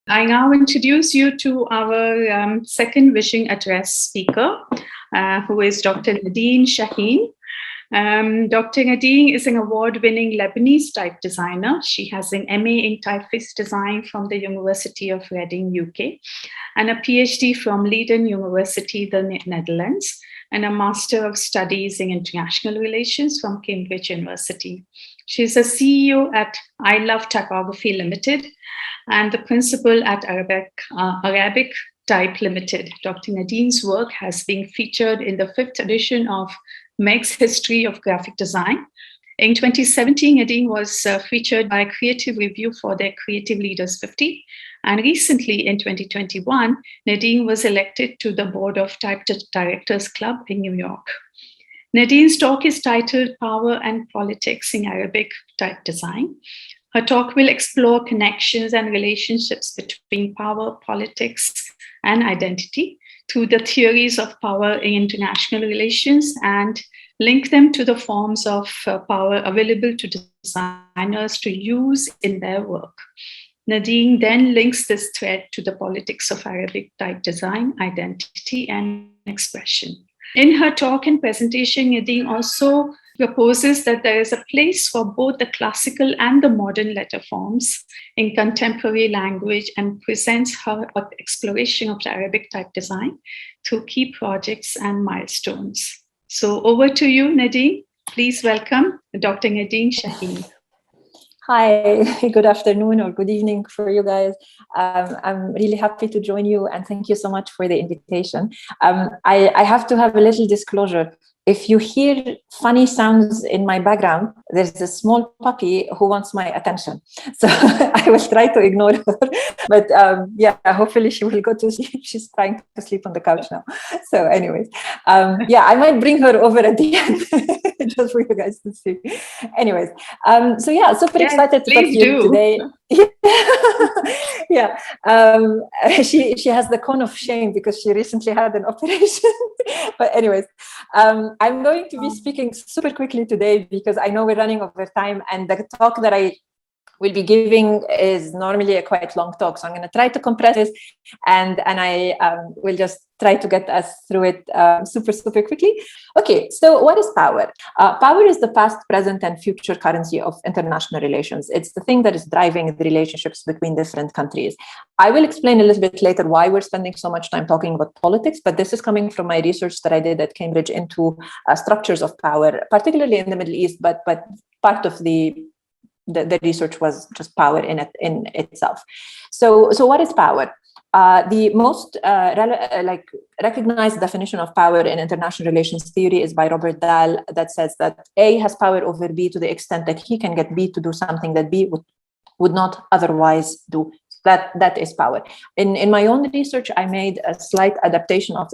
I now introduce you to our second wishing address speaker, who is Dr. Nadine Chahine. Dr. Nadine is an award-winning Lebanese type designer. She has an MA in typeface design from the University of Reading, UK, and a PhD from Leiden University, the Netherlands, and a Master of Studies in International Relations from Cambridge University. She's a CEO at I Love Typography Limited and the principal at Arabic Type Limited. Dr. Nadine's work has been featured in the 5th edition of Meg's History of Graphic Design. In 2017, Nadine was featured by Creative Review for their Creative Leaders 50. And recently, in 2021, Nadine was elected to the board of Type Directors Club in New York. Nadine's talk is titled Power and Politics in Arabic Type Design. Her talk will explore connections and relationships between power, politics, and identity through the theories of power in international relations and link them to the forms of power available to designers to use in their work. Nadine then links this thread to the politics of Arabic type design, identity, and expression. In her talk and presentation, Nadine also proposes that there is a place for both the classical and the modern letter forms in contemporary language and presents her exploration of the Arabic type design through key projects and milestones. So over to you, Nadine. Please welcome Dr. Nadine Chahine. Hi, good afternoon or good evening for you guys. I'm really happy to join you and thank you so much for the invitation. I have to have a little disclosure. If you hear funny sounds in my background, there's a small puppy who wants my attention. So I will try to ignore her. But yeah, hopefully she will go to sleep. She's trying to sleep on the couch now. So anyways, yeah, I might bring her over at the end just for you guys to see. Anyways, so yeah, super excited to talk to you today. Yeah, she has the cone of shame because she recently had an operation. But anyways, I'm going to be speaking super quickly today because I know we're running over time, and the talk that I will be giving is normally a quite long talk. So I'm going to try to compress this, and I will just try to get us through it super quickly. Okay, so what is power? Power is the past, present, and future currency of international relations. It's the thing that is driving the relationships between different countries. I will explain a little bit later why we're spending so much time talking about politics, but this is coming from my research that I did at Cambridge into structures of power, particularly in the Middle East, but part of the research was just power in itself. So what is power? The most recognized definition of power in international relations theory is by Robert Dahl, that says that A has power over B to the extent that he can get B to do something that B would not otherwise do. That is power. In my own research, I made a slight adaptation of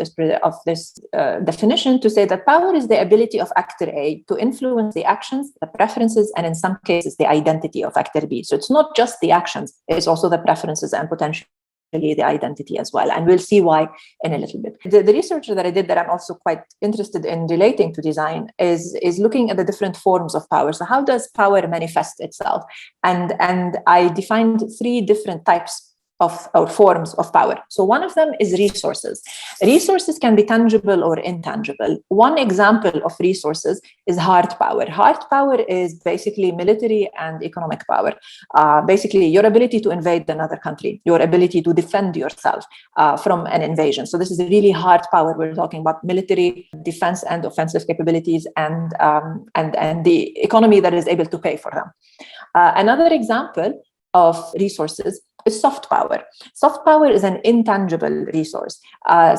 this definition to say that power is the ability of actor A to influence the actions, the preferences, and in some cases, the identity of actor B. So it's not just the actions, it's also the preferences and potentially the identity as well. And we'll see why in a little bit. The research that I did that I'm also quite interested in relating to design is looking at the different forms of power. So how does power manifest itself? And I defined 3 different types or forms of power. So one of them is resources. Resources can be tangible or intangible. One example of resources is hard power. Hard power is basically military and economic power. Basically, your ability to invade another country, your ability to defend yourself from an invasion. So this is a really hard power. We're talking about military, defense, and offensive capabilities, and the economy that is able to pay for them. Another example of resources is soft power. Soft power is an intangible resource.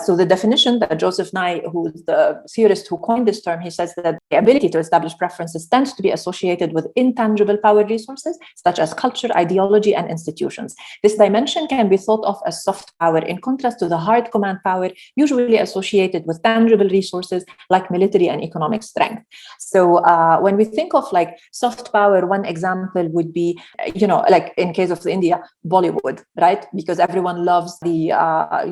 So the definition that Joseph Nye, who's the theorist who coined this term, he says that the ability to establish preferences tends to be associated with intangible power resources, such as culture, ideology, and institutions. This dimension can be thought of as soft power in contrast to the hard command power, usually associated with tangible resources like military and economic strength. So when we think of like soft power, one example would be, like in case of India, Bollywood. Hollywood, right? Because everyone loves the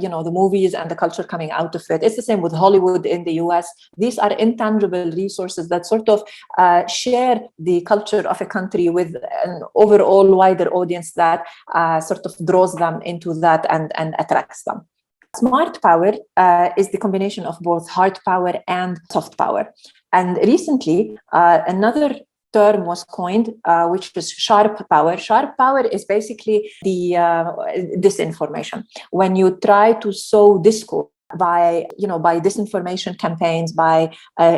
the movies and the culture coming out of it. It's the same with Hollywood in the US. These are intangible resources that sort of share the culture of a country with an overall wider audience that sort of draws them into that and attracts them. Smart power is the combination of both hard power and soft power. And recently, another term was coined, which is sharp power. Sharp power is basically the disinformation. When you try to sow discord by disinformation campaigns, by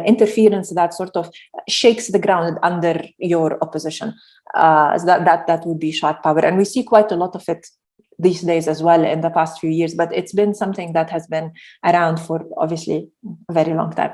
interference that sort of shakes the ground under your opposition, that would be sharp power. And we see quite a lot of it these days as well in the past few years, but it's been something that has been around for obviously a very long time.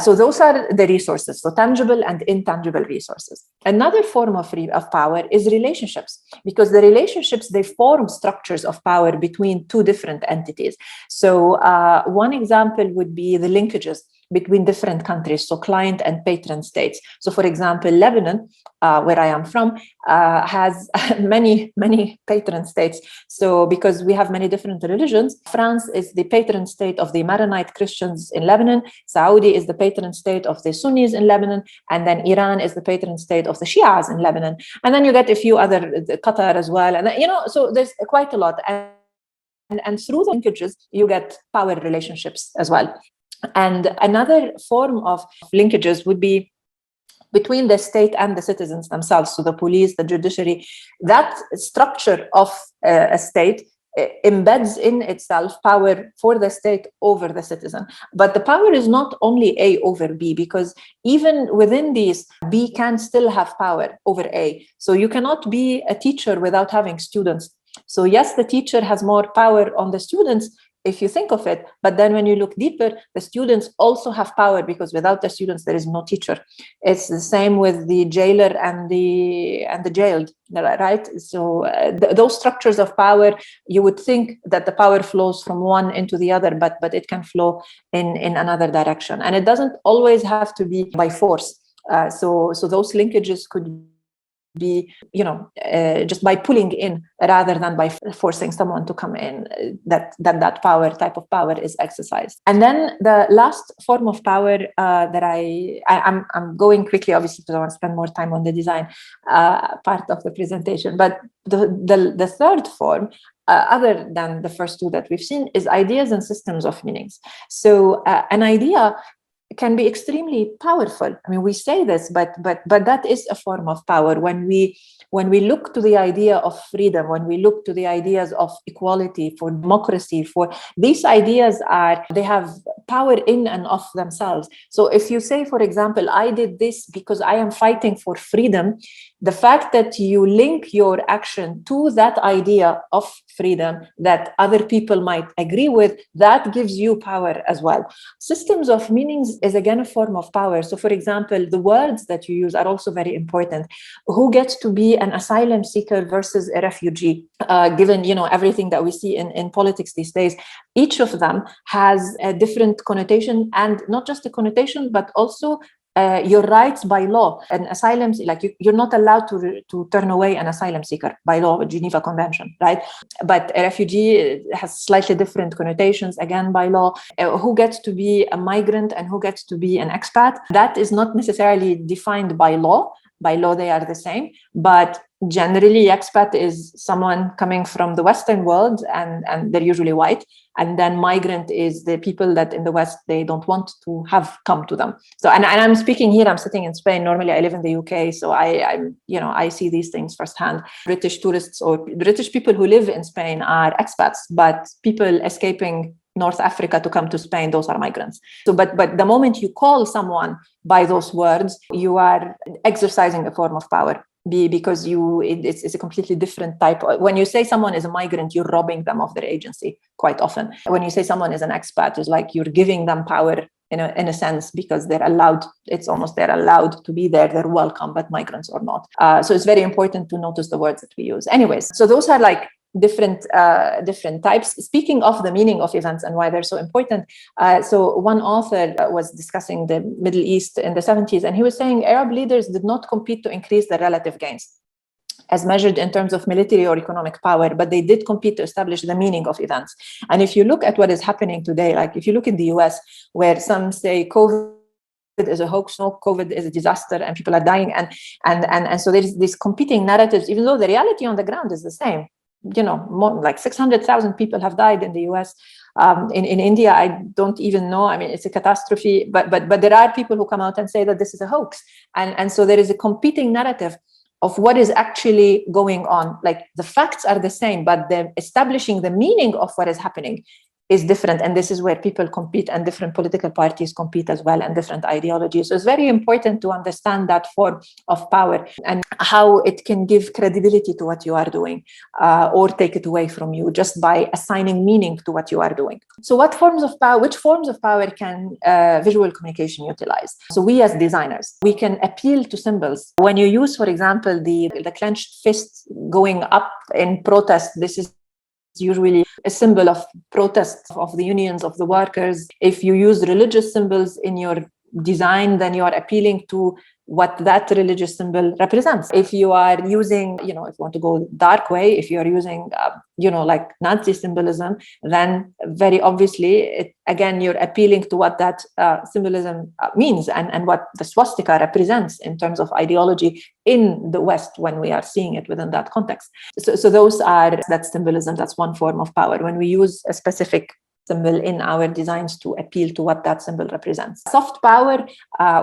So those are the resources, so tangible and intangible resources. Another form of power is relationships, because the relationships, they form structures of power between two different entities. So one example would be the linkages between different countries, so client and patron states. So for example, Lebanon, where I am from, has many patron states. So because we have many different religions, France is the patron state of the Maronite Christians in Lebanon, Saudi is the patron state of the Sunnis in Lebanon, and then Iran is the patron state of the Shias in Lebanon. And then you get a few other, Qatar as well. And so there's quite a lot. And through the linkages, you get power relationships as well. And another form of linkages would be between the state and the citizens themselves, so the police, the judiciary. That structure of a state embeds in itself power for the state over the citizen. But the power is not only A over B, because even within these, B can still have power over A. So you cannot be a teacher without having students. So yes, the teacher has more power on the students, if you think of it, but then when you look deeper, the students also have power, because without the students, there is no teacher. It's the same with the jailer and the jailed, right? So those structures of power, you would think that the power flows from one into the other, but it can flow in another direction. And it doesn't always have to be by force. So those linkages could be, just by pulling in rather than by forcing someone to come in, that type of power is exercised. And then the last form of power that I'm going quickly, obviously, because I want to spend more time on the design part of the presentation. But the third form, other than the first two that we've seen, is ideas and systems of meanings. So an idea can be extremely powerful. I mean, we say this, but that is a form of power. When we look to the idea of freedom, when we look to the ideas of equality, for democracy, for these ideas they have power in and of themselves. So if you say, for example, I did this because I am fighting for freedom, the fact that you link your action to that idea of freedom that other people might agree with, that gives you power as well. Systems of meanings is again a form of power. So for example, the words that you use are also very important. Who gets to be an asylum seeker versus a refugee? Given everything that we see in politics these days, each of them has a different connotation, and not just a connotation, but also your rights by law. An asylum, you're not allowed to turn away an asylum seeker by law, Geneva Convention, right? But a refugee has slightly different connotations, again, by law. Who gets to be a migrant and who gets to be an expat? That is not necessarily defined by law. By law, they are the same, but generally, expat is someone coming from the Western world, and they're usually white. And then migrant is the people that in the West, they don't want to have come to them. So, and I'm speaking here, I'm sitting in Spain. Normally, I live in the UK, so I see these things firsthand. British tourists or British people who live in Spain are expats, but people escaping North Africa to come to Spain, those are migrants. So, but the moment you call someone by those words, you are exercising a form of power. Because it's a completely different type. When you say someone is a migrant, you're robbing them of their agency quite often. When you say someone is an expat, it's like you're giving them power in a sense, because they're allowed. It's almost they're allowed to be there. They're welcome, but migrants or not. So it's very important to notice the words that we use. Anyways, so those are like different types. Speaking of the meaning of events and why they're so important, so one author was discussing the Middle East in the 70s, and he was saying Arab leaders did not compete to increase their relative gains. as measured in terms of military or economic power, but they did compete to establish the meaning of events. And if you look at what is happening today, like if you look in the US, where some say COVID is a hoax, no, COVID is a disaster and people are dying, and so there's these competing narratives, even though the reality on the ground is the same. More like 600,000 people have died in the US. In India, I don't even know. I mean, it's a catastrophe, but there are people who come out and say that this is a hoax. And so there is a competing narrative of what is actually going on. Like the facts are the same, but the establishing the meaning of what is happening is different. And this is where people compete, and different political parties compete as well, and different ideologies. So it's very important to understand that form of power and how it can give credibility to what you are doing, or take it away from you just by assigning meaning to what you are doing. So which forms of power can visual communication utilize? So we as designers, we can appeal to symbols. When you use, for example, the clenched fist going up in protest, this is usually a symbol of protest of the unions of the workers. If you use religious symbols in your design, then you are appealing to what that religious symbol represents. If you are using, if you want to go dark way, if you are using, like Nazi symbolism, then very obviously, again, you're appealing to what that symbolism means and what the swastika represents in terms of ideology in the West when we are seeing it within that context. So that's symbolism. That's one form of power. When we use a specific symbol in our designs to appeal to what that symbol represents. Soft power,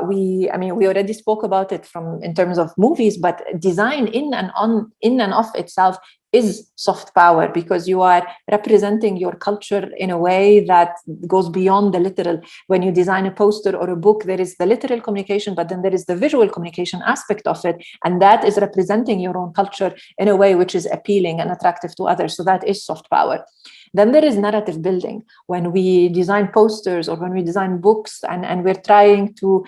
we already spoke about it in terms of movies, but design in and of itself is soft power, because you are representing your culture in a way that goes beyond the literal. When you design a poster or a book, there is the literal communication, but then there is the visual communication aspect of it, and that is representing your own culture in a way which is appealing and attractive to others. So that is soft power. Then there is narrative building. When we design posters or when we design books and we're trying to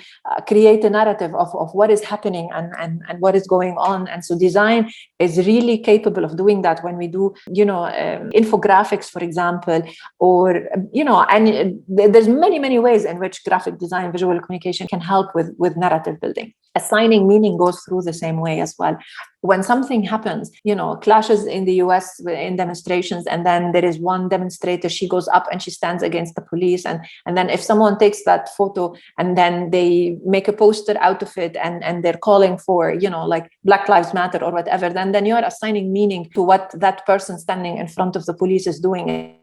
create a narrative of what is happening and what is going on. And so design is really capable of doing that when we do, infographics, for example, or, and there's many ways in which graphic design, visual communication can help with narrative building. Assigning meaning goes through the same way as well. When something happens, clashes in the US in demonstrations, and then there is one demonstrator, she goes up and she stands against the police. And then if someone takes that photo and then they make a poster out of it and they're calling for, like Black Lives Matter or whatever, then you're assigning meaning to what that person standing in front of the police is doing.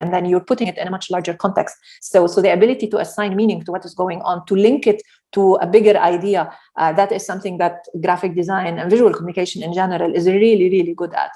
And then you're putting it in a much larger context. So the ability to assign meaning to what is going on, to link it to a bigger idea, that is something that graphic design and visual communication in general is really, really good at.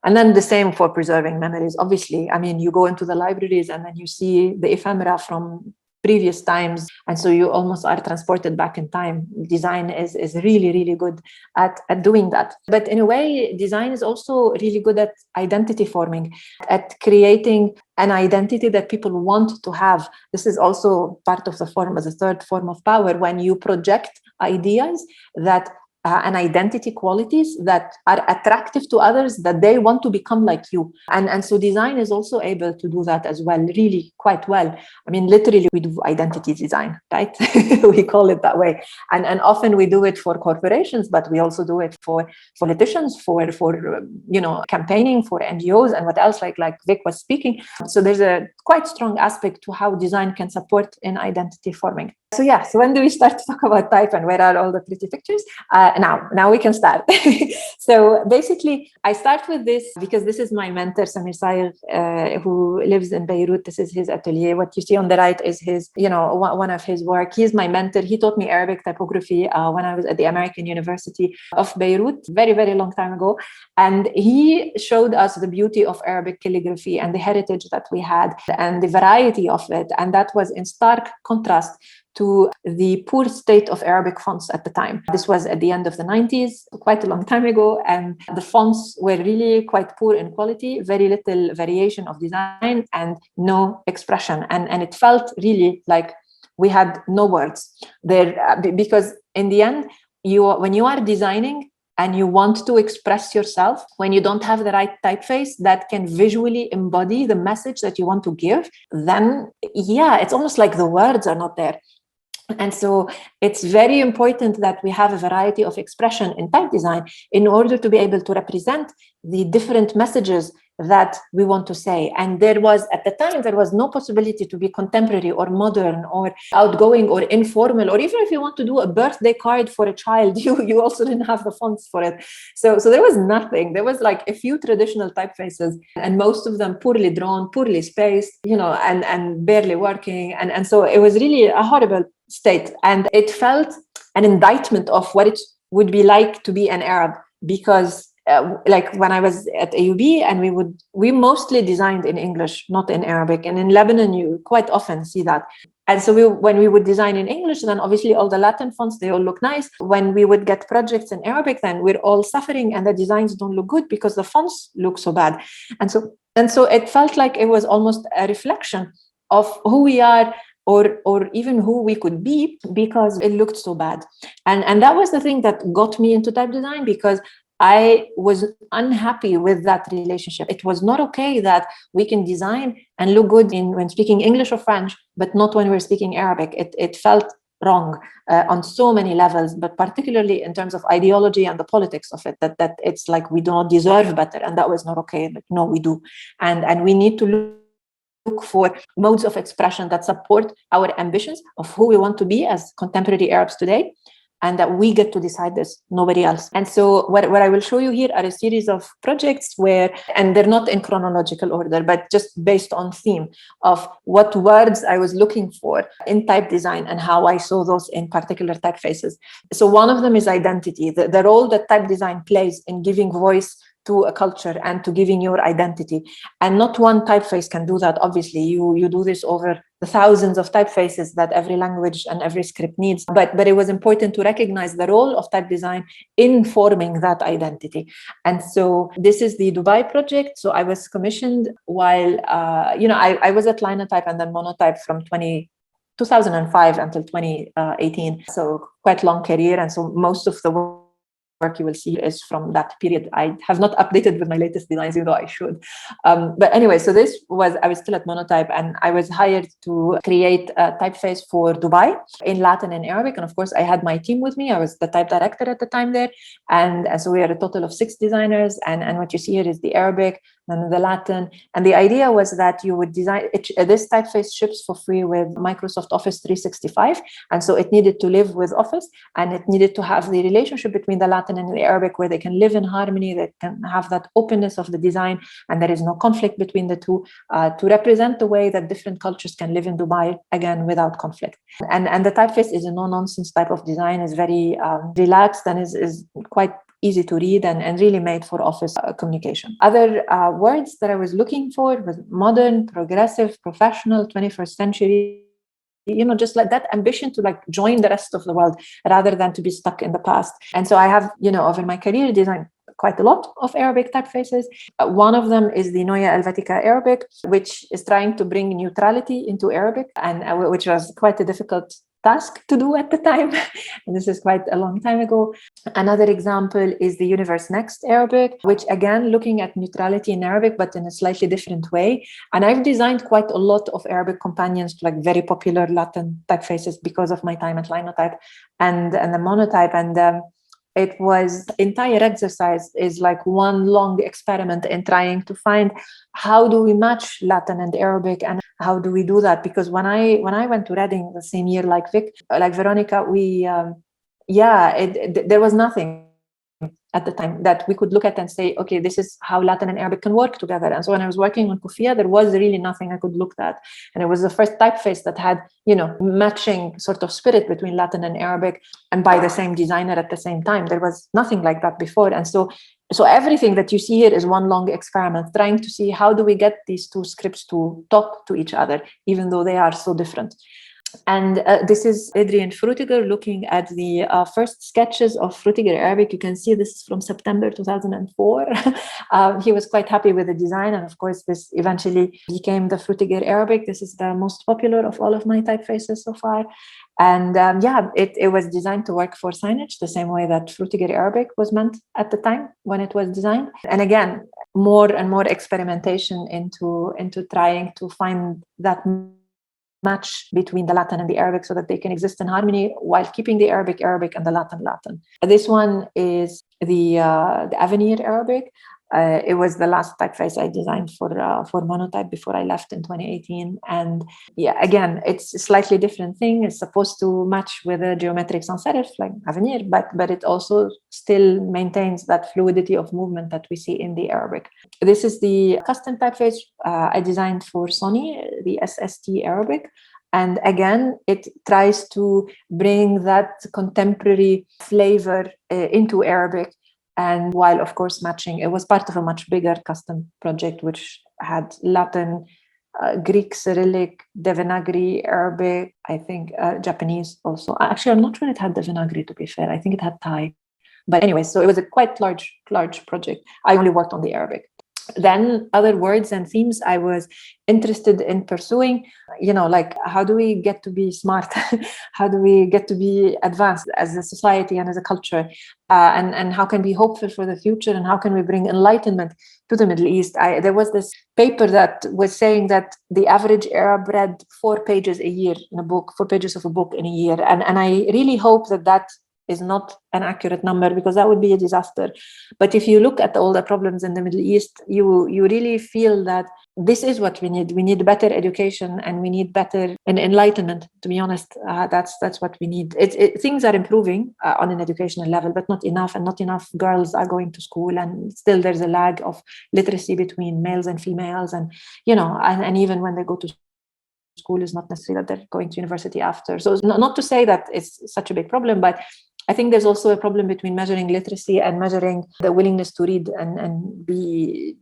And then the same for preserving memories. Obviously, you go into the libraries and then you see the ephemera from previous times, and so you almost are transported back in time. Design is really, really good at doing that. But in a way, design is also really good at identity forming, at creating an identity that people want to have. This is also part of the form as a third form of power, when you project ideas that and identity qualities that are attractive to others, that they want to become like you. And so design is also able to do that as well, really quite well. Literally, we do identity design, right? We call it that way. And often we do it for corporations, but we also do it for politicians, for campaigning, for NGOs, and what else, like Vic was speaking. So there's a quite strong aspect to how design can support in identity forming. So when do we start to talk about type, and where are all the pretty pictures? Now we can start. So basically, I start with this because this is my mentor, Samir Sayer, who lives in Beirut. This is his atelier. What you see on the right is his, one of his work. He's my mentor. He taught me Arabic typography when I was at the American University of Beirut, very, very long time ago. And he showed us the beauty of Arabic calligraphy and the heritage that we had and the variety of it. And that was in stark contrast to the poor state of Arabic fonts at the time. This was at the end of the 90s, quite a long time ago, and the fonts were really quite poor in quality, very little variation of design and no expression. And it felt really like we had no words there, because in the end, when you are designing and you want to express yourself, when you don't have the right typeface that can visually embody the message that you want to give, then it's almost like the words are not there. And so it's very important that we have a variety of expression in type design in order to be able to represent the different messages that we want to say. And there was, at the time, there was no possibility to be contemporary or modern or outgoing or informal, or even if you want to do a birthday card for a child, you also didn't have the fonts for it. So there was nothing. There was like a few traditional typefaces, and most of them poorly drawn, poorly spaced, and barely working. And so it was really a horrible state. And it felt an indictment of what it would be like to be an Arab, because like when I was at AUB, and we mostly designed in English, not in Arabic. And in Lebanon, you quite often see that. And so when we would design in English, then obviously all the Latin fonts, they all look nice. When we would get projects in Arabic, then we're all suffering and the designs don't look good because the fonts look so bad. And so it felt like it was almost a reflection of who we are, or even who we could be, because it looked so bad. And that was the thing that got me into type design, because I was unhappy with that relationship. It was not okay that we can design and look good when speaking English or French, but not when we're speaking Arabic. It felt wrong on so many levels, but particularly in terms of ideology and the politics of it, that it's like we do not deserve better, and that was not okay. But no, we do. And we need to look for modes of expression that support our ambitions of who we want to be as contemporary Arabs today, and that we get to decide this, nobody else. And so what I will show you here are a series of projects and they're not in chronological order, but just based on theme of what words I was looking for in type design and how I saw those in particular typefaces. So one of them is identity, the role that type design plays in giving voice to a culture and to giving your identity. And not one typeface can do that. Obviously, you do this over the thousands of typefaces that every language and every script needs. But it was important to recognize the role of type design in forming that identity. And so this is the Dubai project. So I was commissioned while, I was at Linotype and then Monotype from 2005 until 2018. So quite long career. And so most of the work you will see is from that period. I have not updated with my latest designs, even though I should. But anyway, so I was still at Monotype, and I was hired to create a typeface for Dubai in Latin and Arabic. And of course, I had my team with me. I was the type director at the time there. And so we are a total of 6 designers. And what you see here is the Arabic, then the Latin. And the idea was that you would design this typeface ships for free with Microsoft Office 365. And so it needed to live with Office, and it needed to have the relationship between the Latin and the Arabic, where they can live in harmony, they can have that openness of the design, and there is no conflict between the two, to represent the way that different cultures can live in Dubai, again, without conflict. And the typeface is a no-nonsense type of design, is very relaxed, and is quite easy to read, and really made for office communication. Other words that I was looking for was modern, progressive, professional, 21st century, just like that ambition to like join the rest of the world rather than to be stuck in the past. And so I have, over my career, designed quite a lot of Arabic typefaces. One of them is the Noya Helvetica Arabic, which is trying to bring neutrality into Arabic, and which was quite a difficult task to do at the time. And this is quite a long time ago. Another example is the Universe Next Arabic, which again, looking at neutrality in Arabic, but in a slightly different way. And I've designed quite a lot of Arabic companions to like very popular Latin typefaces because of my time at Linotype and the Monotype. And it was entire exercise is like one long experiment in trying to find how do we match Latin and Arabic, and how do we do that? Because when I went to Reading the same year like Veronica, there was nothing at the time that we could look at and say, okay, this is how Latin and Arabic can work together. And so when I was working on Kufia, there was really nothing I could look at. And it was the first typeface that had, matching sort of spirit between Latin and Arabic, and by the same designer at the same time. There was nothing like that before. And so everything that you see here is one long experiment, trying to see how do we get these two scripts to talk to each other, even though they are so different. And this is Adrian Frutiger looking at the first sketches of Frutiger Arabic. You can see this is from September 2004. He was quite happy with the design. And of course, this eventually became the Frutiger Arabic. This is the most popular of all of my typefaces so far. And it was designed to work for signage the same way that Frutiger Arabic was meant at the time when it was designed. And again, more and more experimentation into trying to find that match between the Latin and the Arabic so that they can exist in harmony while keeping the Arabic and the Latin. This one is the Avenir Arabic. It was the last typeface I designed for Monotype before I left in 2018. And yeah, again, it's a slightly different thing. It's supposed to match with a geometric sans serif like Avenir, but it also still maintains that fluidity of movement that we see in the Arabic. This is the custom typeface I designed for Sony, the SST Arabic. And again, it tries to bring that contemporary flavor into Arabic. And while, of course, matching, it was part of a much bigger custom project, which had Latin, Greek, Cyrillic, Devanagari, Arabic, I think Japanese also. Actually, I'm not sure it had Devanagari, to be fair. I think it had Thai. But anyway, so it was a quite large project. I only worked on the Arabic. Then other words and themes I was interested in pursuing, like how do we get to be smart? How do we get to be advanced as a society and as a culture? And how can we be hopeful for the future? And how can we bring enlightenment to the Middle East? There was this paper that was saying that the average Arab read 4 pages a year in a book, 4 pages of a book in a year. And I really hope that is not an accurate number, because that would be a disaster. But if you look at all the problems in the Middle East, you really feel that this is what we need. We need better education and we need better enlightenment, to be honest. That's what we need. Things are improving on an educational level, but not enough, and not enough girls are going to school, and still there's a lag of literacy between males and females, and and even when they go to school, is not necessarily that they're going to university after. So not to say that it's such a big problem, but I think there's also a problem between measuring literacy and measuring the willingness to read and be,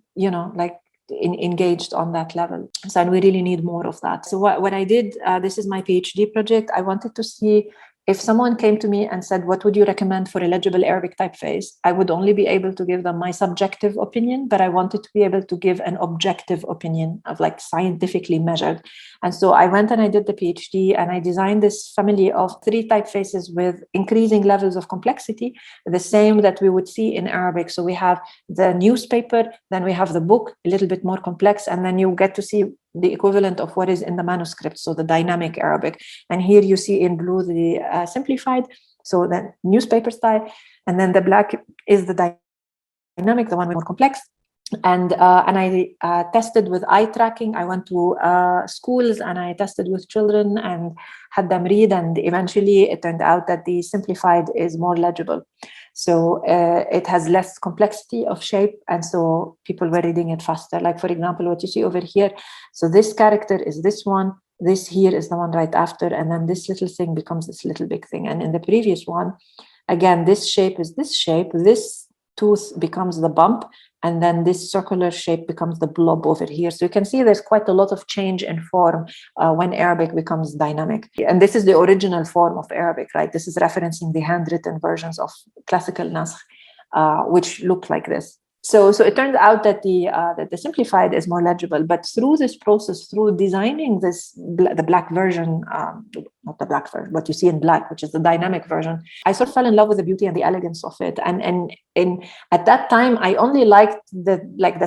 engaged on that level. So and we really need more of that. So what I did, this is my PhD project. I wanted to see if someone came to me and said, what would you recommend for a legible Arabic typeface? I would only be able to give them my subjective opinion, but I wanted to be able to give an objective opinion of like scientifically measured. And so I went and I did the PhD and I designed this family of 3 typefaces with increasing levels of complexity, the same that we would see in Arabic. So we have the newspaper, then we have the book, a little bit more complex, and then you get to see the equivalent of what is in the manuscript, so the dynamic Arabic. And here you see in blue the simplified, so the newspaper style, and then the black is the dynamic, the one more complex. And I tested with eye tracking. I went to schools and I tested with children and had them read, and eventually it turned out that the simplified is more legible. So it has less complexity of shape, and so people were reading it faster. Like, for example, what you see over here. So this character is this one, this here is the one right after, and then this little thing becomes this little big thing. And in the previous one, again, this shape is this shape, this tooth becomes the bump, and then this circular shape becomes the blob over here. So you can see there's quite a lot of change in form when Arabic becomes dynamic. And this is the original form of Arabic, right? This is referencing the handwritten versions of classical Nasr, which look like this. So it turns out that the simplified is more legible, but through this process, through designing the black version, not the black version, what you see in black, which is the dynamic version, I sort of fell in love with the beauty and the elegance of it. And at that time, I only liked the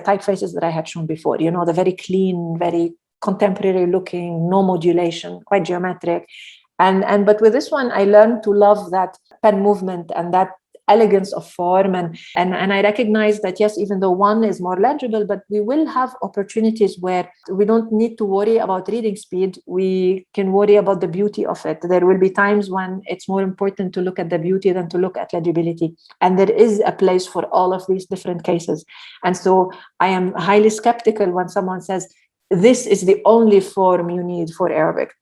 typefaces that I had shown before, the very clean, very contemporary looking, no modulation, quite geometric. But with this one, I learned to love that pen movement and that elegance of form, and I recognize that, yes, even though one is more legible, but we will have opportunities where we don't need to worry about reading speed. We can worry about the beauty of it. There will be times when it's more important to look at the beauty than to look at legibility, and there is a place for all of these different cases. And so I am highly skeptical when someone says this is the only form you need for Arabic,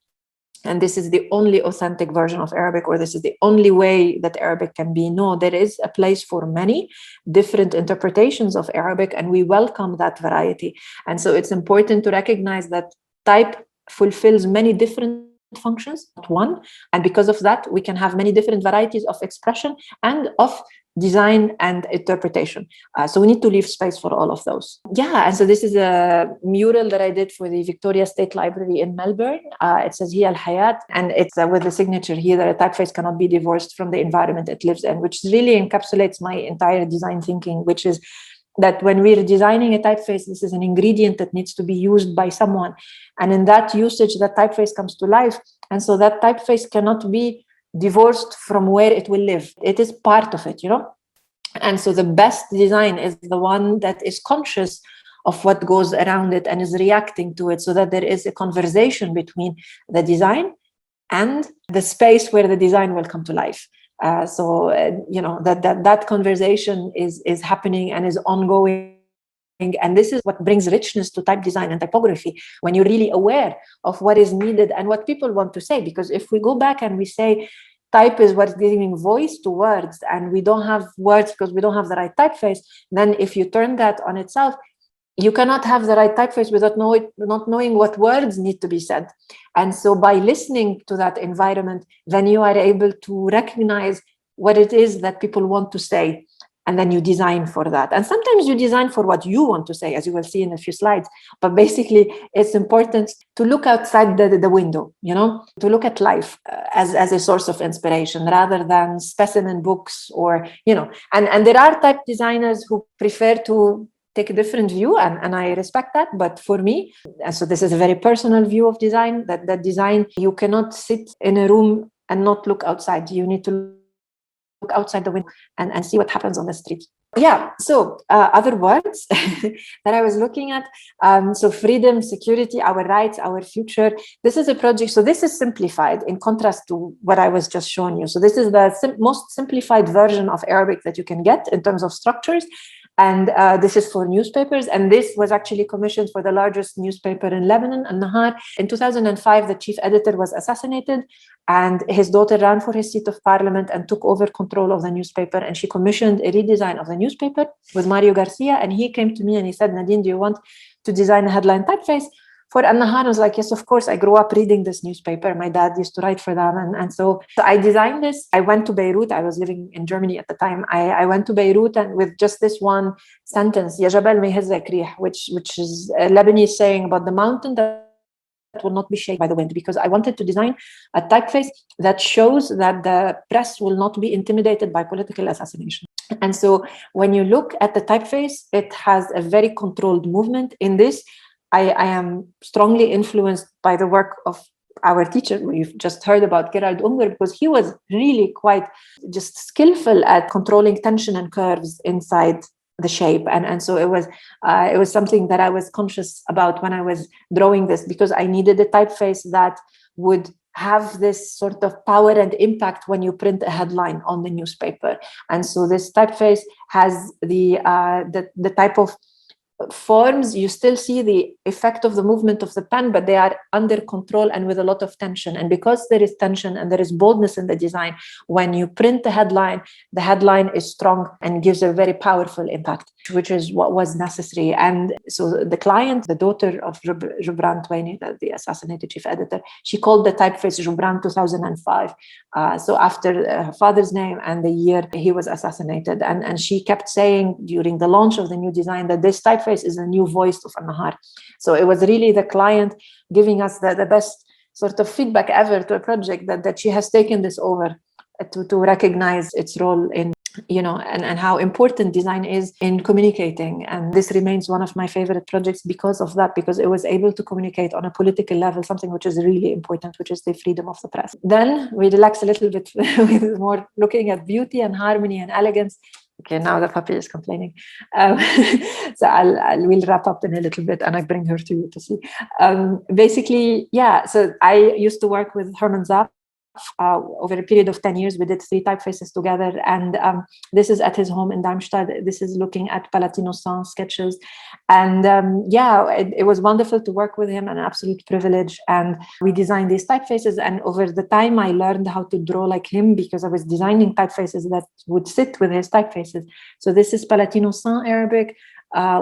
and this is the only authentic version of Arabic, or this is the only way that Arabic can be. No, there is a place for many different interpretations of Arabic, and we welcome that variety. And so it's important to recognize that type fulfills many different functions, not one. And because of that, we can have many different varieties of expression and of design and interpretation. So we need to leave space for all of those. Yeah, and so this is a mural that I did for the Victoria State Library in Melbourne. It says Hiya al-Hayat, and it's with the signature here that a typeface cannot be divorced from the environment it lives in, which really encapsulates my entire design thinking, which is that when we're designing a typeface, this is an ingredient that needs to be used by someone. And in that usage, that typeface comes to life. And so that typeface cannot be divorced from where it will live. It is part of it, you know? And so the best design is the one that is conscious of what goes around it and is reacting to it, so that there is a conversation between the design and the space where the design will come to life. You know, that conversation is happening and is ongoing. And this is what brings richness to type design and typography, when you're really aware of what is needed and what people want to say. Because if we go back and we say type is what's giving voice to words, and we don't have words because we don't have the right typeface, then if you turn that on itself, you cannot have the right typeface without not knowing what words need to be said. And so by listening to that environment, then you are able to recognize what it is that people want to say. And then you design for that. And sometimes you design for what you want to say, as you will see in a few slides. But basically, it's important to look outside the window, you know, to look at life as a source of inspiration rather than specimen books or, you know, and there are type designers who prefer to take a different view, and I respect that. But for me, and so this is a very personal view of design, that design, you cannot sit in a room and not look outside. You need to look outside the window and see what happens on the street. Yeah, so other words that I was looking at. So freedom, security, our rights, our future. This is a project. So this is simplified in contrast to what I was just showing you. So this is the most simplified version of Arabic that you can get in terms of structures. And this is for newspapers. And this was actually commissioned for the largest newspaper in Lebanon, An-Nahar. In 2005, the chief editor was assassinated, and his daughter ran for his seat of parliament and took over control of the newspaper. And she commissioned a redesign of the newspaper with Mario Garcia. And he came to me and he said, Nadine, do you want to design a headline typeface for An-Nahar? I was like, yes, of course. I grew up reading this newspaper. My dad used to write for them. And so I designed this. I went to Beirut. I was living in Germany at the time. I went to Beirut, and with just this one sentence, Ya Jabal ma yahzak rih, which is a Lebanese saying about the mountain that will not be shaken by the wind, because I wanted to design a typeface that shows that the press will not be intimidated by political assassination. And so when you look at the typeface, it has a very controlled movement. In this, I am strongly influenced by the work of our teacher, we've just heard about Gerald Unger, because he was really quite just skillful at controlling tension and curves inside the shape. And so it was something that I was conscious about when I was drawing this, because I needed a typeface that would have this sort of power and impact when you print a headline on the newspaper. And so this typeface has the type of forms. You still see the effect of the movement of the pen, but they are under control and with a lot of tension. And because there is tension and there is boldness in the design, when you print the headline is strong and gives a very powerful impact, which is what was necessary. And so the client, the daughter of Joubran Twaini, the assassinated chief editor, she called the typeface Joubran 2005. So after her father's name and the year he was assassinated. And she kept saying during the launch of the new design that this typeface is a new voice of An-Nahar. So it was really the client giving us the best sort of feedback ever to a project, that she has taken this over to recognize its role in, you know, and how important design is in communicating. And this remains one of my favorite projects because of that, because it was able to communicate on a political level, something which is really important, which is the freedom of the press. Then we relax a little bit with more looking at beauty and harmony and elegance. Okay, now the puppy is complaining. So we'll wrap up in a little bit and I bring her to you to see. Basically, yeah, so I used to work with Herman Zapp. Over a period of 10 years, we did 3 typefaces together. And this is at his home in Darmstadt. This is looking at Palatino Sans sketches. And it was wonderful to work with him, an absolute privilege. And we designed these typefaces. And over the time, I learned how to draw like him, because I was designing typefaces that would sit with his typefaces. So this is Palatino Sans Arabic.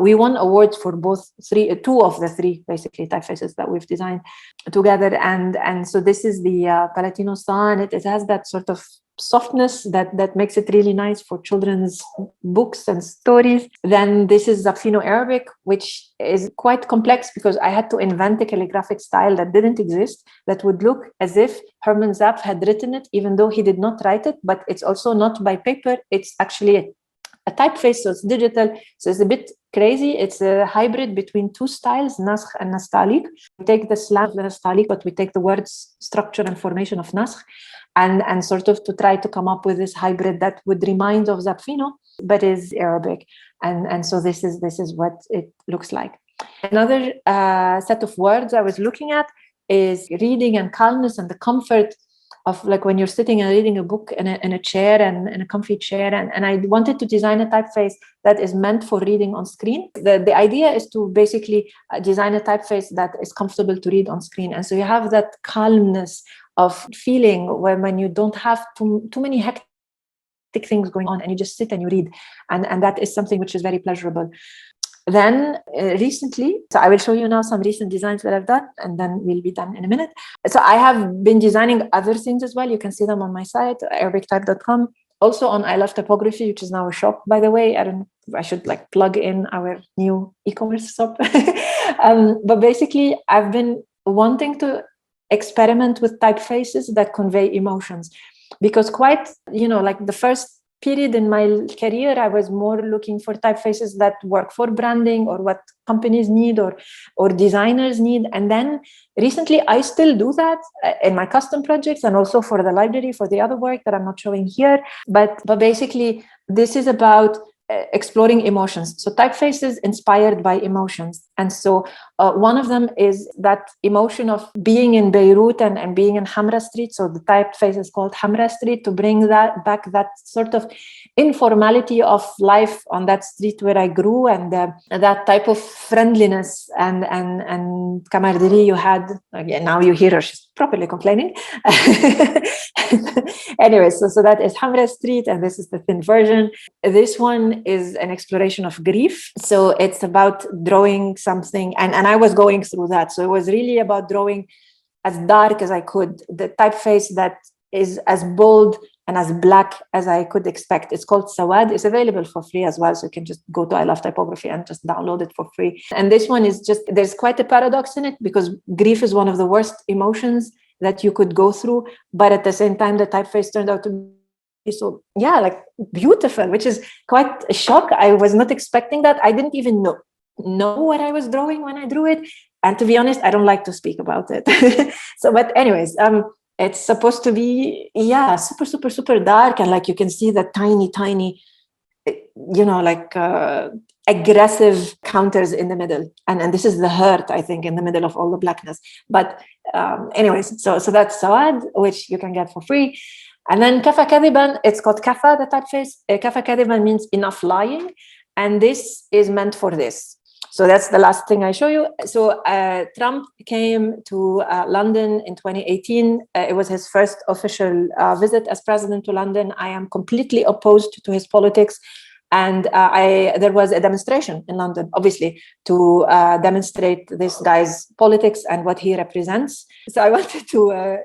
We won awards for two of the 3 basically typefaces that we've designed together. And so this is the Palatino San. It has that sort of softness that makes it really nice for children's books and stories. Then this is Zapfino Arabic, which is quite complex because I had to invent a calligraphic style that didn't exist, that would look as if Herman Zapp had written it, even though he did not write it. But it's also not by paper. It's actually a typeface, so it's digital. So it's a bit crazy. It's a hybrid between two styles, naskh and nastaliq. We take the slang of the nastaliq, but we take the words structure and formation of naskh, and sort of to try to come up with this hybrid that would remind of Zapfino, but is Arabic. And so this is what it looks like. Another set of words I was looking at is reading and calmness and the comfort of like when you're sitting and reading a book in a chair and in a comfy chair. And I wanted to design a typeface that is meant for reading on screen. The idea is to basically design a typeface that is comfortable to read on screen. And so you have that calmness of feeling when you don't have too many hectic things going on and you just sit and you read. And that is something which is very pleasurable. Then recently, so I will show you now some recent designs that I've done, and then we'll be done in a minute. So I have been designing other things as well. You can see them on my site, arabictype.com. Also on I Love Typography, which is now a shop, by the way. I should like plug in our new e-commerce shop. But basically, I've been wanting to experiment with typefaces that convey emotions, because quite, like the first period in my career, I was more looking for typefaces that work for branding or what companies need or designers need. And then recently, I still do that in my custom projects and also for the library, for the other work that I'm not showing here. But basically, this is about exploring emotions. So typefaces inspired by emotions. And so one of them is that emotion of being in Beirut and being in Hamra Street. So the typeface is called Hamra Street, to bring that back, that sort of informality of life on that street where I grew, and that type of friendliness and camaraderie you had. Again, now you hear her, she's properly complaining. Anyway, so that is Hamra Street, and this is the thin version. This one is an exploration of grief. So it's about drawing something, and I was going through that. So it was really about drawing as dark as I could, the typeface that is as bold and as black as I could expect. It's called Sawad. It's available for free as well. So you can just go to I Love Typography and just download it for free. And this one is just, there's quite a paradox in it, because grief is one of the worst emotions that you could go through. But at the same time, the typeface turned out to be so, like beautiful, which is quite a shock. I was not expecting that. I didn't even know what I was drawing when I drew it. And to be honest, I don't like to speak about it. So, but anyways, it's supposed to be, super, super, super dark. And like, you can see the tiny, aggressive counters in the middle. And this is the hurt, I think, in the middle of all the blackness. But anyways, so that's Sawad, which you can get for free. And then Kafa Kadiban, it's called Kafa, the typeface. Kafa Kadiban means enough lying. And this is meant for this. So that's the last thing I show you. So Trump came to London in 2018. It was his first official visit as president to London. I am completely opposed to his politics. And there was a demonstration in London, obviously, to demonstrate this guy's politics and what he represents. So I wanted to,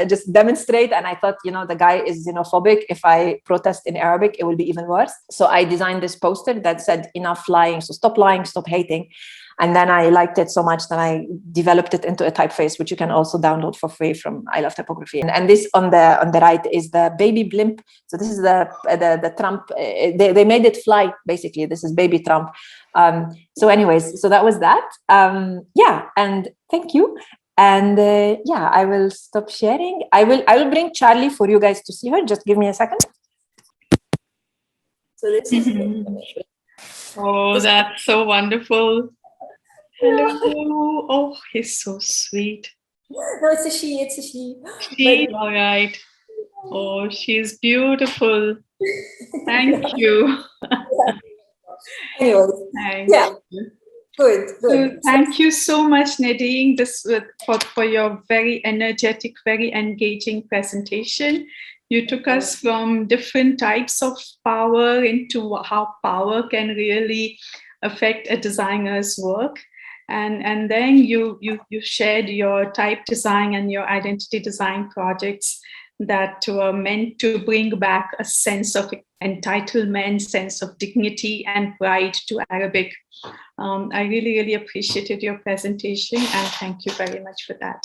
just demonstrate. And I thought, the guy is xenophobic. If I protest in Arabic, it will be even worse. So I designed this poster that said, enough lying. So stop lying, stop hating. And then I liked it so much that I developed it into a typeface, which you can also download for free from I Love Typography. And this on the right is the baby blimp. So this is the Trump. They made it fly, basically. This is baby Trump. So anyways, so that was that. And thank you. And I will stop sharing. I will bring Charlie for you guys to see her. Just give me a second. So this is. Oh, that's so wonderful. Hello. Oh, he's so sweet. No, it's a she. She, all right. Oh, she's beautiful. Thank you. Anyways, Good. So thank you so much, Nadine, for your very energetic, very engaging presentation. You took us from different types of power into how power can really affect a designer's work. And then you shared your type design and your identity design projects that were meant to bring back a sense of entitlement, sense of dignity and pride to Arabic. I really, really appreciated your presentation, and thank you very much for that.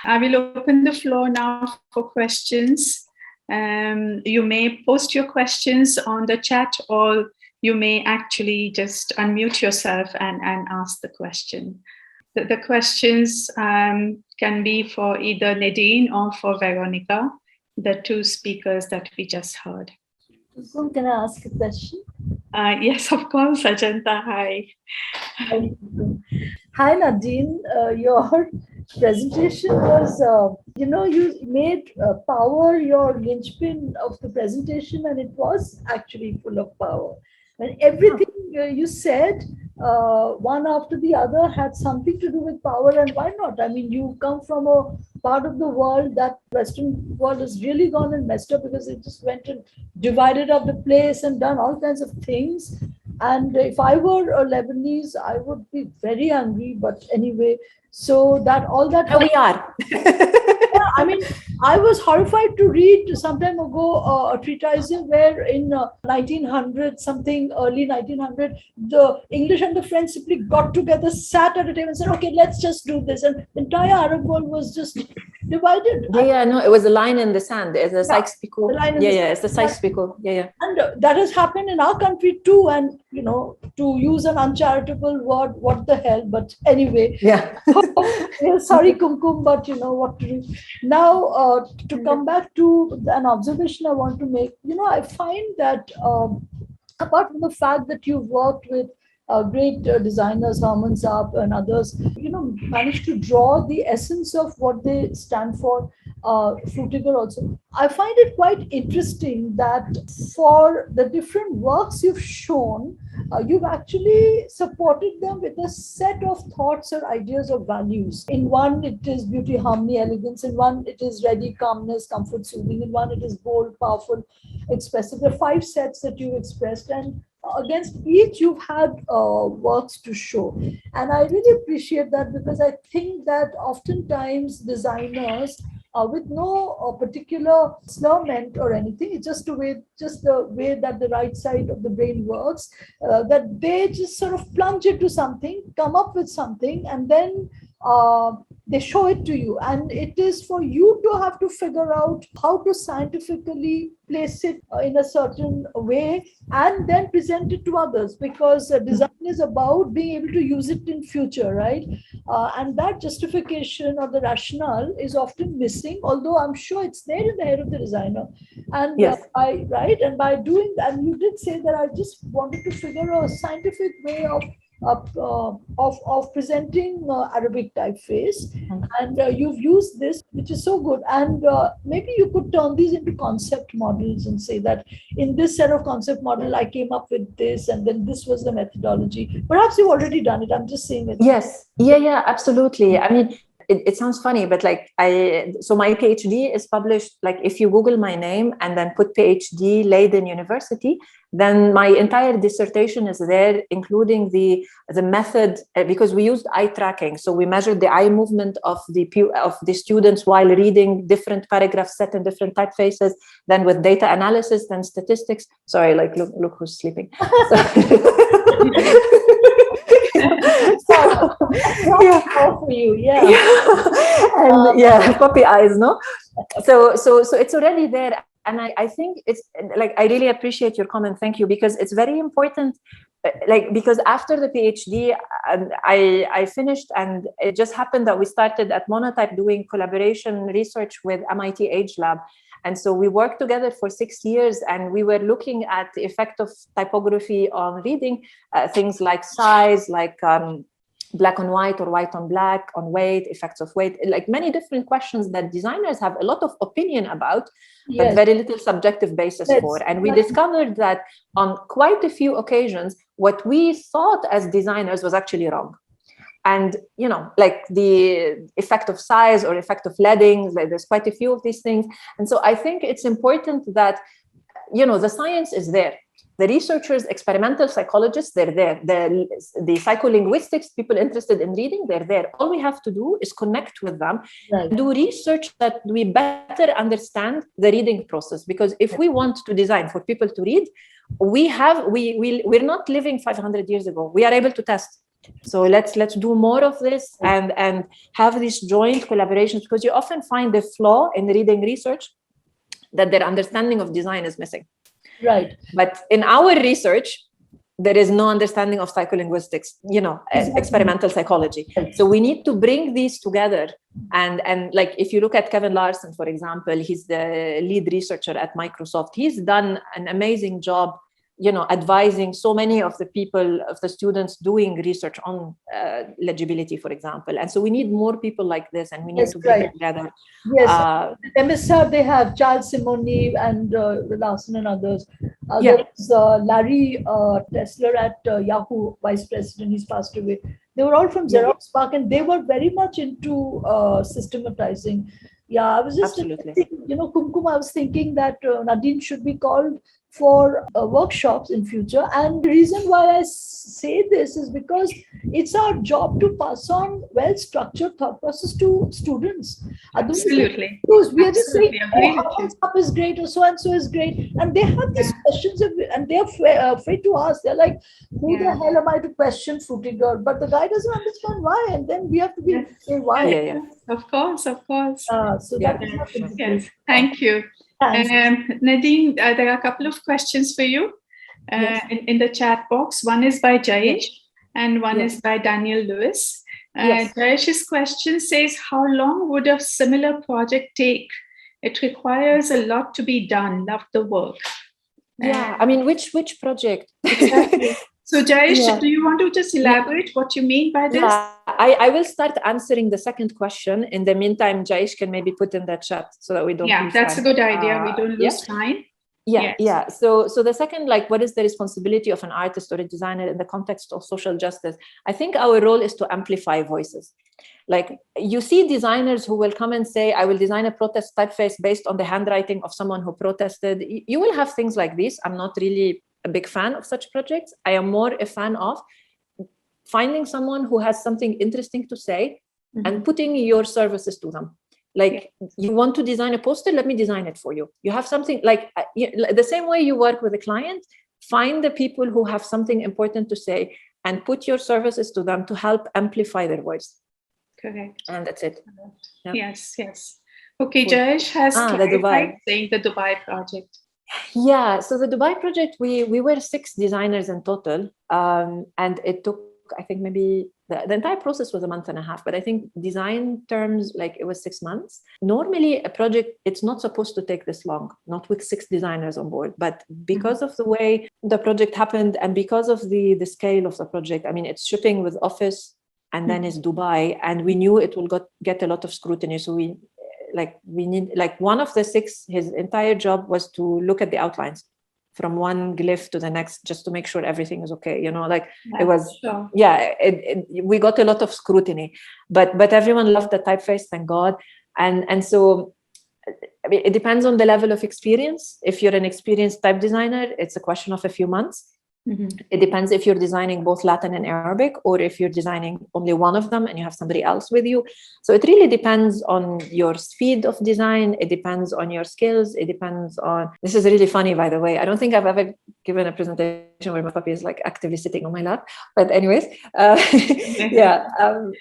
I will open the floor now for questions. You may post your questions on the chat, or you may actually just unmute yourself and ask the question. The questions can be for either Nadine or for Veronica, the two speakers that we just heard. Can I ask a question? Yes, of course, Ajanta. Hi. Hi, Nadine. Your presentation was, you made power your linchpin of the presentation, and it was actually full of power. And everything you said, one after the other, had something to do with power. And why not? I mean, you come from a part of the world that Western world has really gone and messed up, because it just went and divided up the place and done all kinds of things. And if I were a Lebanese, I would be very angry. But anyway, so that all that. We are. Yeah, I mean, I was horrified to read some time ago a treatise where in 1900 something, early 1900, the English and the French simply got together, sat at a table and said, okay, let's just do this. And the entire Arab world was just divided. No, it was a line in the sand. It's the Sykes-Picot. It's the Sykes-Picot. And that has happened in our country too. And, to use an uncharitable word, what the hell? But anyway, sorry, Kumkum, but what to do. Now, to come back to an observation I want to make, I find that apart from the fact that you've worked with great designers, Herman Zapp and others, managed to draw the essence of what they stand for. Frutiger also. I find it quite interesting that for the different works you've shown, you've actually supported them with a set of thoughts or ideas or values. In one, it is beauty, harmony, elegance. In one, it is ready, calmness, comfort, soothing. In one, it is bold, powerful, expressive. There are 5 sets that you expressed, and against each you've had works to show. And I really appreciate that, because I think that oftentimes designers with no particular slur meant or anything, it's just the way that the right side of the brain works, that they just sort of plunge into something, come up with something, and then they show it to you. And it is for you to have to figure out how to scientifically place it in a certain way and then present it to others, because design is about being able to use it in future, right? And that justification or the rationale is often missing, although I'm sure it's there in the head of the designer. And and by doing that, and you did say that, I just wanted to figure a scientific way of presenting Arabic typeface, and you've used this, which is so good. And maybe you could turn these into concept models and say that in this set of concept model, I came up with this, and then this was the methodology. Perhaps you've already done it. I'm just saying it. Yes. Yeah, absolutely. I mean, it sounds funny, but so my PhD is published, if you Google my name and then put PhD Leiden University, then my entire dissertation is there, including the method, because we used eye tracking. So we measured the eye movement of the students while reading different paragraphs set in different typefaces, then with data analysis, then statistics. Sorry, look who's sleeping. For you, and puppy eyes, no? So it's already there, and I think it's I really appreciate your comment. Thank you, because it's very important. Because after the PhD, I finished, and it just happened that we started at Monotype doing collaboration research with MIT Age Lab. And so we worked together for 6 years, and we were looking at the effect of typography on reading, things like size, black on white or white on black, on weight, effects of weight, many different questions that designers have a lot of opinion about, but very little subjective basis for. And we discovered that on quite a few occasions, what we thought as designers was actually wrong. And, the effect of size or effect of leading, there's quite a few of these things. And so I think it's important that, the science is there. The researchers, experimental psychologists, they're there. The psycholinguistics, people interested in reading, they're there. All we have to do is connect with them, do research that we better understand the reading process. Because if we want to design for people to read, we're not living 500 years ago. We are able to test. So let's do more of this and have these joint collaborations, because you often find the flaw in reading research that their understanding of design is missing. Right. But in our research, there is no understanding of psycholinguistics, Exactly. experimental psychology. So we need to bring these together. And like, if you look at Kevin Larson, for example, he's the lead researcher at Microsoft. He's done an amazing job, advising so many of the people, of the students doing research on legibility, for example. And so we need more people like this, and we need to bring it together. Yes, MSR, they have Charles Simoni and Larson and others. There's Larry Tesler at Yahoo, vice president, he's passed away. They were all from Xerox PARC, and they were very much into systematizing. Yeah, I was just thinking, Kumkum, I was thinking that Nadine should be called for workshops in future. And the reason why I say this is because it's our job to pass on well-structured thought process to students. Absolutely. Because we are just saying, up is great, or so and so is great. And they have these questions, and they're afraid to ask. They're like, who the hell am I to question Fruity Girl? But the guy doesn't understand why. And then we have to be, say why. Yeah. Of course. So yes. Thank you. Nadine, there are a couple of questions for you in the chat box. One is by Jayesh and one is by Daniel Lewis. Jayesh's question says, how long would a similar project take? It requires a lot to be done. Love the work. I mean, which project? Exactly. So Jayesh, do you want to just elaborate what you mean by this? Yeah, I will start answering the second question. In the meantime, Jayesh can maybe put in the chat so that we don't lose that's time. A good idea. We don't lose time. So the second, like, what is the responsibility of an artist or a designer in the context of social justice? I think our role is to amplify voices. Like, you see designers who will come and say, I will design a protest typeface based on the handwriting of someone who protested. You will have things like this. I'm not really a big fan of such projects. I am more a fan of finding someone who has something interesting to say and putting your services to them. Like, you want to design a poster, let me design it for you. You have something like the same way you work with a client, find the people who have something important to say and put your services to them to help amplify their voice. Correct. And that's it. Yes. Okay, Jayesh has clarified saying the Dubai project. Yeah, so the Dubai project, we were 6 designers in total, and it took, I think, maybe the entire process was a month and a half, but I think design terms, like, it was 6 months. Normally a project, it's not supposed to take this long, not with 6 designers on board, but because of the way the project happened and because of the scale of the project, I mean, it's shipping with office and then it's Dubai, and we knew it will get a lot of scrutiny. So we need, like, one of the 6, his entire job was to look at the outlines from one glyph to the next, just to make sure everything is okay. It was, we got a lot of scrutiny, but everyone loved the typeface, thank God. And so it depends on the level of experience. If you're an experienced type designer, it's a question of a few months. It depends if you're designing both Latin and Arabic, or if you're designing only one of them and you have somebody else with you. So it really depends on your speed of design. It depends on your skills. It depends on, this is really funny, by the way. I don't think I've ever given a presentation where my puppy is, like, actively sitting on my lap. But anyways,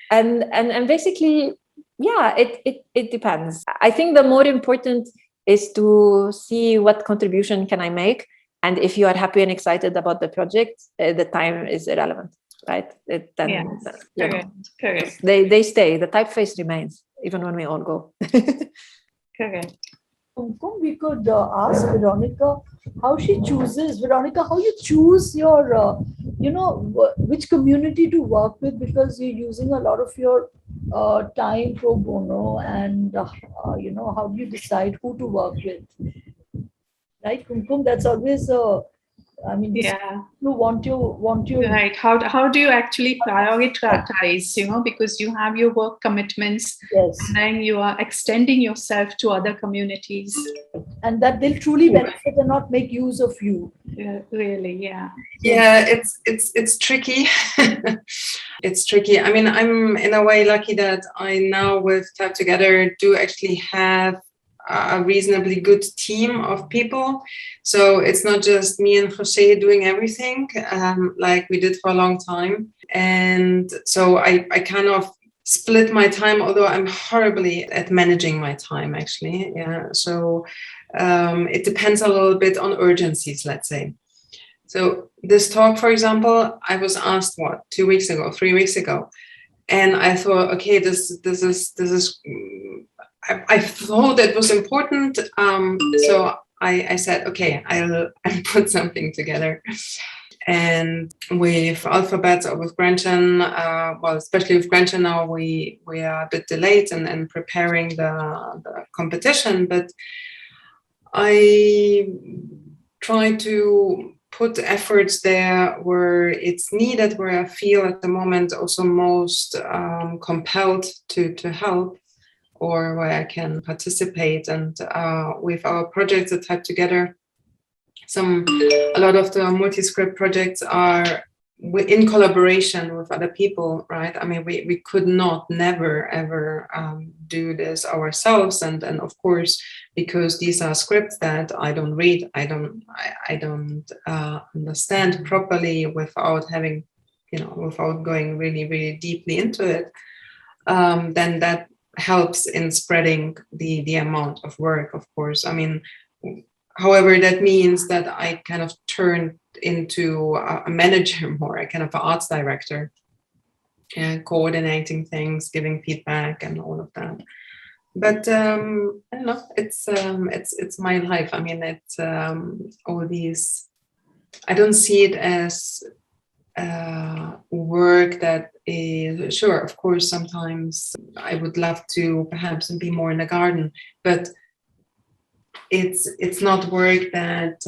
and basically, it depends. I think the more important is to see what contribution can I make. And if you are happy and excited about the project, the time is irrelevant, right? Correct. They stay. The typeface remains, even when we all go. Correct. We could ask Veronica how she chooses. Veronica, how you choose your, which community to work with, because you're using a lot of your time pro bono, and how do you decide who to work with? Right, Kumkum, that's always you want you right. How do you actually prioritize, because you have your work commitments, and then you are extending yourself to other communities, and that they'll truly benefit and not make use of you. Really, it's tricky. It's tricky. I mean, I'm in a way lucky that I now with Type Together do actually have a reasonably good team of people. So it's not just me and Jose doing everything like we did for a long time. And so I kind of split my time, although I'm horribly at managing my time, actually. Yeah. So it depends a little bit on urgencies, let's say. So this talk, for example, I was asked 3 weeks ago, and I thought, okay, this is. I thought it was important, so I said, okay, I'll put something together. And with alphabets or with Granton, well, especially with Granton now, we are a bit delayed in preparing the competition, but I try to put efforts there where it's needed, where I feel at the moment also most compelled to help, or where I can participate. And with our projects at Type Together, a lot of the multi-script projects are in collaboration with other people, right? I mean, we could never ever do this ourselves, and of course, because these are scripts that I don't read, I don't understand properly without having, without going really, really deeply into it, then that helps in spreading the amount of work, of course. I mean, however, that means that I kind of turned into a manager more, a kind of an arts director, and coordinating things, giving feedback, and all of that. But I don't know. It's my life. I mean, it's all these. I don't see it as work that is, sure, of course, sometimes I would love to perhaps be more in the garden, but it's not work that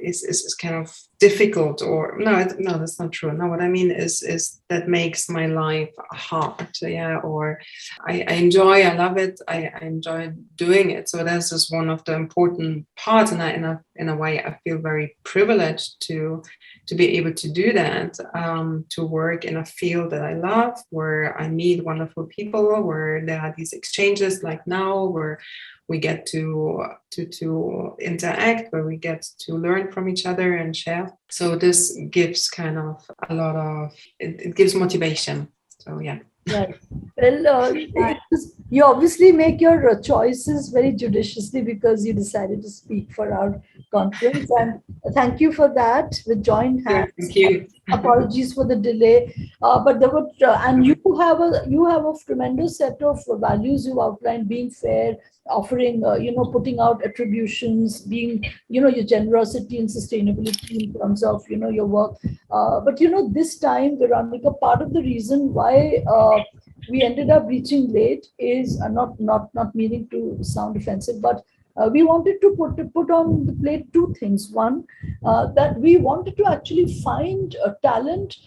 is kind of difficult, or no, that's not true. No, what I mean is that makes my life hard, yeah, or I enjoy, I love it, I enjoy doing it. So that's just one of the important parts, and in a way I feel very privileged to be able to do that, to work in a field that I love, where I meet wonderful people, where there are these exchanges like now, where we get to interact, where we get to learn from each other and share. So this gives kind of a lot of, it gives motivation. So yeah. Right. Well, you obviously make your choices very judiciously, because you decided to speak for our conference, and thank you for that with joint hands. Thank you. Apologies for the delay, but there were, and you have a tremendous set of values you outlined: being fair, offering, putting out attributions, being, your generosity and sustainability in terms of, your work. But this time, Veronica, part of the reason why we ended up reaching late is not meaning to sound offensive, but we wanted to put on the plate two things. One, that we wanted to actually find a talent,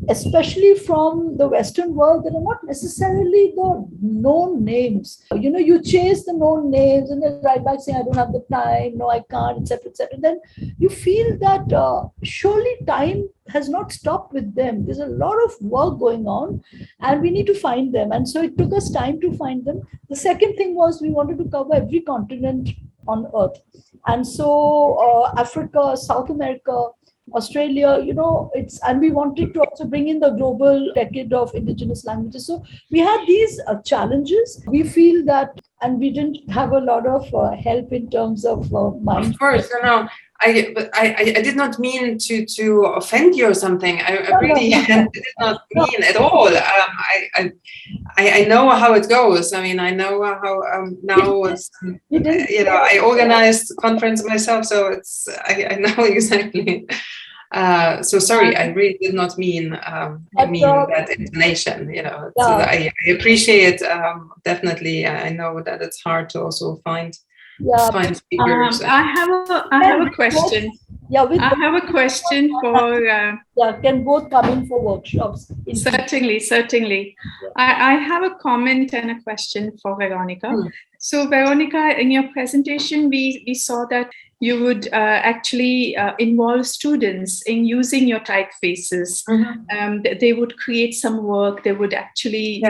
especially from the Western world, that are not necessarily the known names. You chase the known names and then write back saying, I don't have the time, no, I can't, etc., etc. Then you feel that surely time has not stopped with them. There's a lot of work going on, and we need to find them. And so it took us time to find them. The second thing was we wanted to cover every continent on Earth. And so Africa, South America, Australia, and we wanted to also bring in the global decade of indigenous languages. So we had these challenges. We feel that, and we didn't have a lot of help in terms of mind. Of course, I did not mean to offend you or something. I really did not mean at all. I know how it goes. I mean, I know how now. I organized conference myself, so I know exactly. So sorry, I really did not mean that intonation. So I appreciate definitely. I know that it's hard to also find speakers. I have a question. I have a question for. Can both come in for workshops? Certainly. I have a comment and a question for Veronica. So Veronica, in your presentation, we saw that you would actually involve students in using your typefaces. They would create some work. They would actually,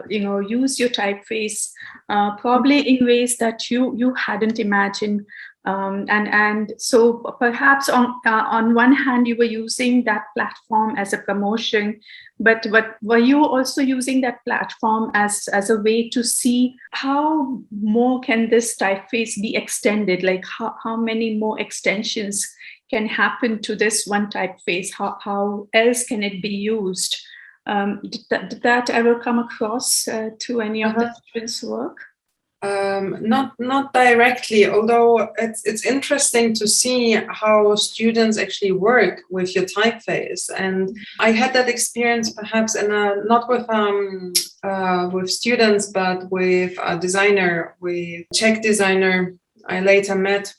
use your typeface probably in ways that you hadn't imagined And so perhaps on one hand you were using that platform as a promotion, but were you also using that platform as a way to see how more can this typeface be extended? Like how many more extensions can happen to this one typeface? How else can it be used? Did that ever come across to any of the students' work? Not directly, although it's interesting to see how students actually work with your typeface. And I had that experience perhaps in not with students, but with a designer, with Czech designer I later met,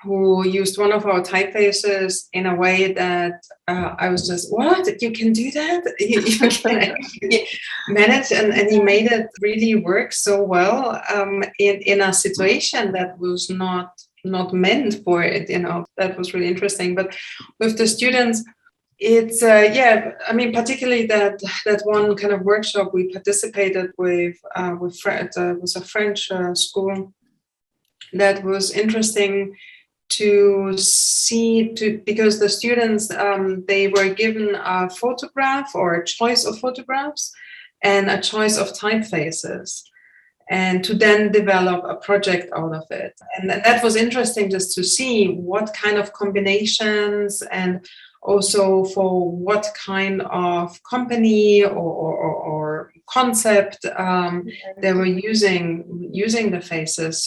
who used one of our typefaces in a way that I was just, what? You can do that? You can actually manage, and he made it really work so well in a situation that was not meant for it. That was really interesting. But with the students, it's I mean, particularly that one kind of workshop we participated with it was a French school. That was interesting to see, because the students, they were given a photograph or a choice of photographs and a choice of typefaces, and to then develop a project out of it. And that was interesting just to see what kind of combinations, and also for what kind of company or concept they were using the faces.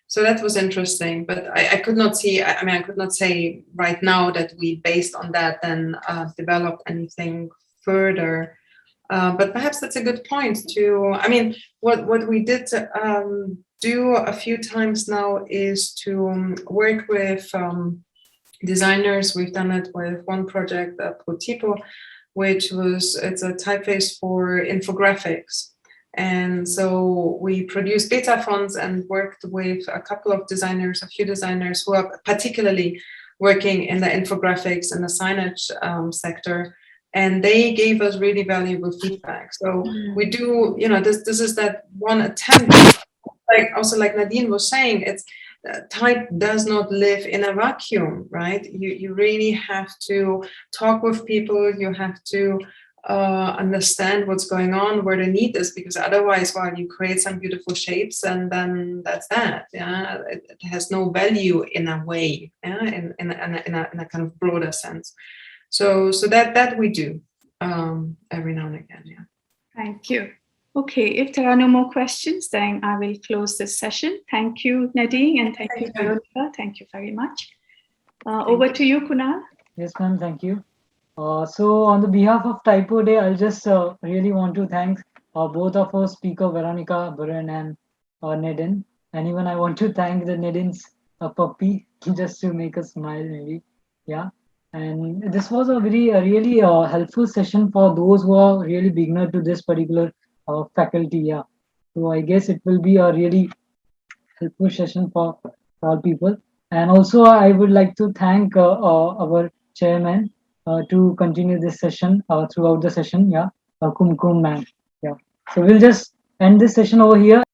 So that was interesting, but I could not see, I could not say right now that we, based on that, then developed anything further. But perhaps that's a good point what we did do a few times now is to work with designers. We've done it with one project, Protipo, it's a typeface for infographics. And so we produced beta fonts and worked with a few designers who are particularly working in the infographics and the signage sector. And they gave us really valuable feedback. So we do, this is that one attempt, like Nadine was saying, type does not live in a vacuum, right? You really have to talk with people, you have to understand what's going on, where the need is, because otherwise, you create some beautiful shapes and then that's that. Yeah, it has no value in a way, in a kind of broader sense. So that we do every now and again. Yeah. Thank you. Okay, if there are no more questions, then I will close this session. Thank you, Nadine, and thank you, Veronica. Thank you very much. Over to you, Kunal. Yes, ma'am. Thank you. So on the behalf of Typo Day, I'll just really want to thank both of our speaker, Veronica, Varun, and Nadine. And even I want to thank the Nadine's puppy just to make us smile, maybe. Yeah. And this was a really helpful session for those who are really beginner to this particular faculty. Yeah. So I guess it will be a really helpful session for all people. And also I would like to thank our chairman to continue this session throughout the session. Yeah. Kumkum man. Yeah. So we'll just end this session over here.